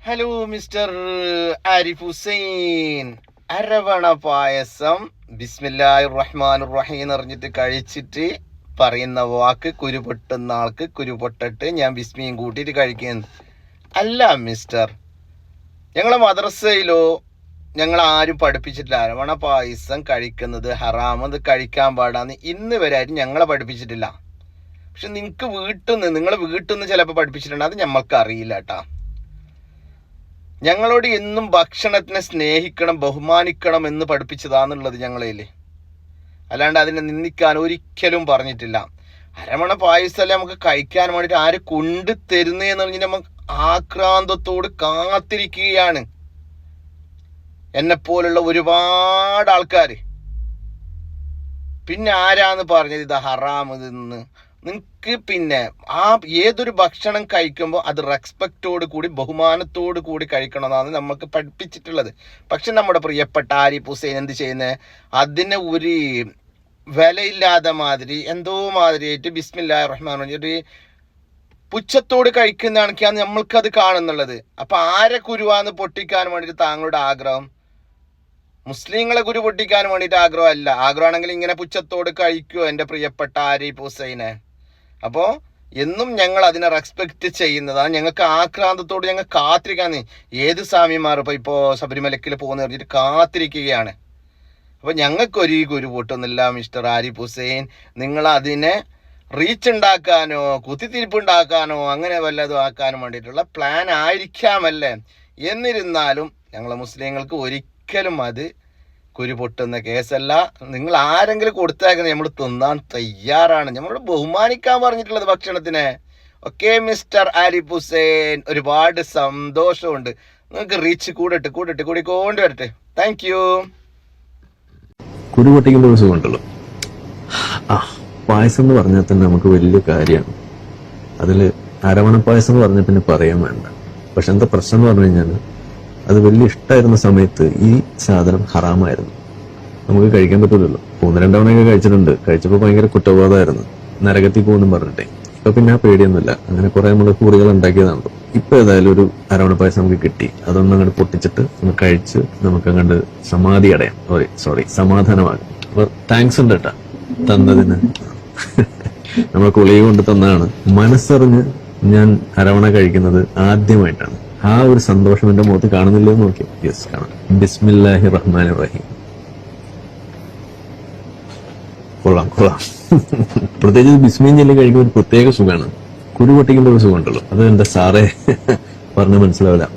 Hello mister Arif Hussain. Aravana payasam ബിസ്മില്ലാഹിർ റഹ്മാനിർ റഹീം അറിഞ്ഞിട്ട് കഴിച്ചിട്ട് പറയുന്ന വാക്ക് കുരു പൊട്ടുന്ന ആൾക്ക് കുരു പൊട്ടട്ട് ഞാൻ ബിസ്മിയും കൂട്ടിയിട്ട് കഴിക്കുന്നു. അല്ല മിസ്റ്റർ, ഞങ്ങളെ മദ്രസയിലോ ഞങ്ങൾ ആരും പഠിപ്പിച്ചിട്ടില്ല അരവണ പായസം കഴിക്കുന്നത് ഹറാം, അത് കഴിക്കാൻ പാടാന്ന് ഇന്ന് വരെ ആരും ഞങ്ങളെ പഠിപ്പിച്ചിട്ടില്ല. പക്ഷെ നിങ്ങളെ വീട്ടിൽ നിന്ന് ചിലപ്പോൾ പഠിപ്പിച്ചിട്ടുണ്ട്, അത് ഞമ്മൾക്ക് അറിയില്ല കേട്ടാ. ഞങ്ങളോട് എന്നും ഭക്ഷണത്തിനെ സ്നേഹിക്കണം ബഹുമാനിക്കണം എന്ന് പഠിപ്പിച്ചതാന്നുള്ളത് ഞങ്ങളേല്, അല്ലാണ്ട് അതിനെ നിന്ദിക്കാൻ ഒരിക്കലും പറഞ്ഞിട്ടില്ല. അരമണ പായസമല്ലേ നമുക്ക് കഴിക്കാൻ വേണ്ടിയിട്ട് ആര് കൊണ്ടു തരുന്നതെന്ന് പറഞ്ഞിട്ട് നമുക്ക് ആക്രാന്തത്തോട് കാത്തിരിക്കുകയാണ് എന്നെപ്പോലുള്ള ഒരുപാട് ആൾക്കാർ. പിന്നെ ആരാന്ന് പറഞ്ഞത് ഇത് ഹറാം ഇതെന്ന്? നിങ്ങൾക്ക് പിന്നെ ഏതൊരു ഭക്ഷണം കഴിക്കുമ്പോൾ അത് റെസ്പെക്റ്റോട് കൂടി ബഹുമാനത്തോട് കൂടി കഴിക്കണമെന്നാണ് നമുക്ക് പഠിപ്പിച്ചിട്ടുള്ളത്. പക്ഷെ നമ്മുടെ പ്രിയപ്പെട്ട ആരിഫ് ഹുസൈൻ എന്ത് ചെയ്യുന്നത്, അതിനെ ഒരു വിലയില്ലാതെ മാതിരി എന്തോ മാതിരിയായിട്ട് ബിസ്മില്ലാഹിർ റഹ്മാനിർ റഹീം ഒരു പുച്ഛത്തോട് കഴിക്കുന്നതാണെങ്കിലാണ് നമ്മൾക്കത് കാണുന്നുള്ളത്. അപ്പൊ ആരെ കുരുവാന്ന് പൊട്ടിക്കാൻ വേണ്ടിയിട്ട് താങ്കളുടെ ആഗ്രഹം? മുസ്ലിങ്ങളെ കുരു പൊട്ടിക്കാൻ വേണ്ടിയിട്ട് ആഗ്രഹമല്ല. ആഗ്രഹമാണെങ്കിൽ ഇങ്ങനെ പുച്ഛത്തോട് കഴിക്കുമോ എൻ്റെ പ്രിയപ്പെട്ട ആരിഫ് ഹുസൈനെ? അപ്പോൾ എന്നും ഞങ്ങൾ അതിനെ റെസ്പെക്റ്റ് ചെയ്യുന്നതാണ്. ഞങ്ങൾക്ക് ആക്രാന്തത്തോട് ഞങ്ങൾ കാത്തിരിക്കാന്ന്. ഏത് സ്വാമിമാർ ഇപ്പോൾ ശബരിമലക്കിൽ പോകുന്ന പറഞ്ഞിട്ട് കാത്തിരിക്കുകയാണ്. അപ്പോൾ ഞങ്ങൾക്കൊരു കുരു പൊട്ടുന്നില്ല മിസ്റ്റർ ആരിഫ് ഹുസൈൻ. നിങ്ങൾ അതിനെ റീച്ച് ഉണ്ടാക്കാനോ കുത്തിത്തിരിപ്പുണ്ടാക്കാനോ അങ്ങനെ വല്ലതും ആക്കാനും വേണ്ടിയിട്ടുള്ള പ്ലാൻ ആയിരിക്കാമല്ലേ. എന്നിരുന്നാലും ഞങ്ങൾ മുസ്ലിങ്ങൾക്ക് ഒരിക്കലും അത് കുരു പൊട്ടുന്ന കേസല്ല. നിങ്ങൾ ആരെങ്കിലും കൊടുത്തേക്കുന്നത് നമ്മൾ തിന്നാൻ തയ്യാറാണ്. നമ്മൾ ബഹുമാനിക്കാൻ പറഞ്ഞിട്ടുള്ളത് ഭക്ഷണത്തിനെ. ഓക്കെ മിസ്റ്റർ ആരിഫ് ഹുസൈൻ, ഒരുപാട് സന്തോഷമുണ്ട്. നിങ്ങൾക്ക് റീച്ച് കൂടിക്കൊണ്ട് വരട്ടെ. Thank you. കുരു പൊട്ടിക്കുമ്പോൾ ഒരു സുഖമുണ്ടല്ലോ. പായസം എന്ന് പറഞ്ഞാൽ തന്നെ നമുക്ക് വലിയ കാര്യമാണ്. അതിൽ അരവണ പായസം എന്ന് പറഞ്ഞാൽ പിന്നെ പറയാൻ വേണ്ട. പക്ഷെ എന്താ പ്രശ്നം എന്ന് പറഞ്ഞു കഴിഞ്ഞാൽ അത് വലിയ ഇഷ്ടമായിരുന്ന സമയത്ത് ഈ സാധനം ഹറാമായിരുന്നു, നമുക്ക് കഴിക്കാൻ പറ്റില്ലല്ലോ. 1-2 തവണയൊക്കെ കഴിച്ചിട്ടുണ്ട്. കഴിച്ചപ്പോൾ ഭയങ്കര കുറ്റബോധമായിരുന്നു, നരകത്തിൽ പോകുന്നു പറഞ്ഞിട്ടേ. ഇപ്പൊ പിന്നെ ആ പേടിയൊന്നുമില്ല. അങ്ങനെ കുറെ നമ്മൾ കുറികൾ ഉണ്ടാക്കിയതാണല്ലോ. ഇപ്പൊ ഏതായാലും ഒരു അരവണ പായസം നമുക്ക് കിട്ടി. അതൊന്നും അങ്ങോട്ട് പൊട്ടിച്ചിട്ട് ഒന്ന് കഴിച്ച് നമുക്ക് അങ്ങോട്ട് സമാധി അടയാം, സമാധാനമാകും. അപ്പൊ താങ്ക്സ് ഉണ്ട് കേട്ടാ തന്നതിന്. നമ്മളെ കുളിക കൊണ്ട് തന്നതാണ്. മനസ്സറിഞ്ഞ് ഞാൻ അരവണ കഴിക്കുന്നത് ആദ്യമായിട്ടാണ്. ആ ഒരു സന്തോഷം എന്റെ മുഖത്ത് കാണുന്നില്ലോ എന്ന് നോക്കി. യെസ്, കാണാം. ബിസ്മില്ലാഹിർ റഹ്മാനിർ റഹീം. കൊള്ളാം. പ്രത്യേകിച്ച് ബിസ്മീൻ ചൊല്ലി കഴിക്കുമ്പോൾ ഒരു പ്രത്യേക സുഖമാണ്. കുരു പൊട്ടിക്കുമ്പോൾ ഒരു സുഖമുണ്ടല്ലോ. അത് എന്റെ സാറേ പറഞ്ഞ് മനസ്സിലാവില്ല.